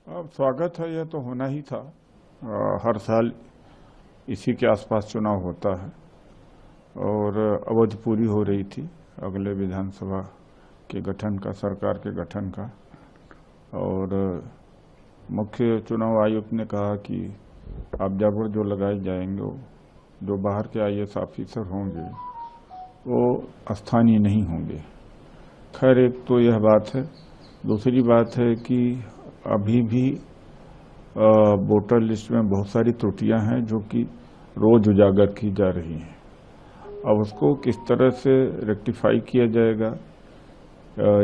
अब स्वागत है, यह तो होना ही था। हर साल इसी के आसपास चुनाव होता है और अवधि पूरी हो रही थी अगले विधानसभा के गठन का, सरकार के गठन का। और मुख्य चुनाव आयुक्त ने कहा कि अब्जावर जो लगाए जाएंगे, जो बाहर के आईएएस ऑफिसर होंगे वो स्थानीय नहीं होंगे। खैर, एक तो यह बात है। दूसरी बात है कि अभी भी वोटर लिस्ट में बहुत सारी त्रुटियां हैं जो कि रोज उजागर की जा रही हैं। अब उसको किस तरह से रेक्टिफाई किया जाएगा,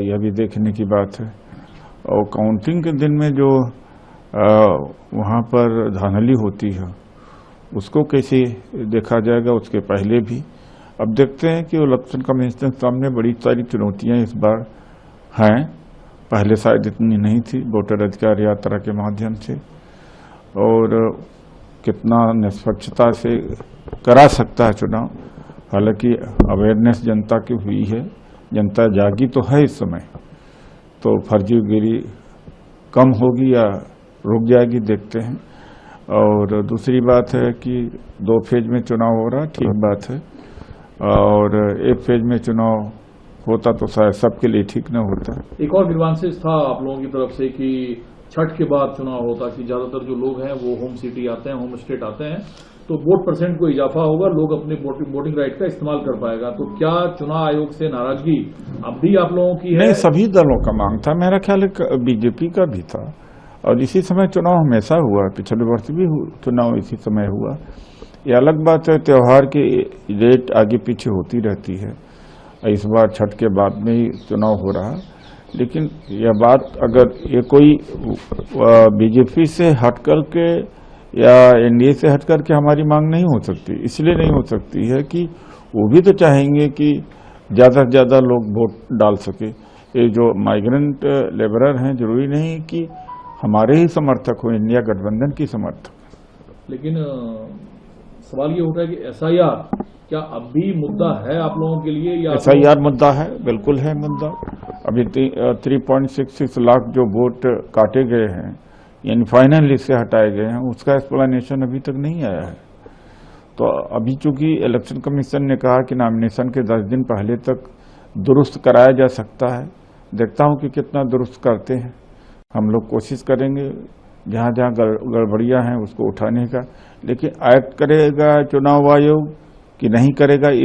यह भी देखने की बात है। और काउंटिंग के दिन में जो वहाँ पर धांधली होती है उसको कैसे देखा जाएगा, उसके पहले भी। अब देखते हैं कि इलेक्शन कमीशन के सामने बड़ी सारी चुनौतियां इस बार हैं। पहले शायद इतनी नहीं थी वोटर अधिकार यात्रा के माध्यम से, और कितना निष्पक्षता से करा सकता है चुनाव। हालांकि अवेयरनेस जनता की हुई है, जनता जागी तो है इस समय, तो फर्जीगिरी कम होगी या रुक जाएगी, देखते हैं। और दूसरी बात है कि 2 फेज में चुनाव हो रहा, ठीक बात है। और 1 फेज में चुनाव होता तो शायद सबके लिए ठीक न होता। एक और ग्रीवांसेस था आप लोगों की तरफ से कि छठ के बाद चुनाव होता, कि ज्यादातर जो लोग हैं वो होम सिटी आते हैं, होम स्टेट आते हैं, तो वोट परसेंट को इजाफा होगा, लोग अपने वोटिंग राइट का इस्तेमाल कर पाएगा। तो क्या चुनाव आयोग से नाराजगी अब भी आप लोगों की है? नहीं, सभी दलों का मांग था। मेरा ख्याल है बीजेपी का भी था। और इसी समय चुनाव हमेशा हुआ, पिछले वर्ष भी चुनाव इसी समय हुआ। ये अलग बात है, त्योहार की डेट आगे पीछे होती रहती है। इस बार छठ के बाद में ही चुनाव हो रहा, लेकिन यह बात अगर ये कोई बीजेपी से हटकर के या एनडीए से हटकर के हमारी मांग नहीं हो सकती। इसलिए नहीं हो सकती है कि वो भी तो चाहेंगे कि ज़्यादा से ज़्यादा लोग वोट डाल सके। ये जो माइग्रेंट लेबरर हैं, जरूरी नहीं कि हमारे ही समर्थक हो, इंडिया गठबंधन की समर्थक। लेकिन सवाल ये उठा है कि एसआईआर क्या अब भी मुद्दा है आप लोगों के लिए? या एसआईआर मुद्दा है, बिल्कुल है मुद्दा। अभी 3.66 लाख जो वोट काटे गए हैं, यानी फाइनल लिस्ट से हटाए गए हैं, उसका एक्सप्लेनेशन अभी तक नहीं आया है। तो अभी चूंकि इलेक्शन कमीशन ने कहा कि नॉमिनेशन के 10 दिन पहले तक दुरुस्त कराया जा सकता है, देखता हूं कि कितना दुरुस्त करते हैं। हम लोग कोशिश करेंगे जहां जहां गड़बड़ियां हैं उसको उठाने का। लेकिन एक्ट करेगा चुनाव आयोग कि नहीं करेगा, ये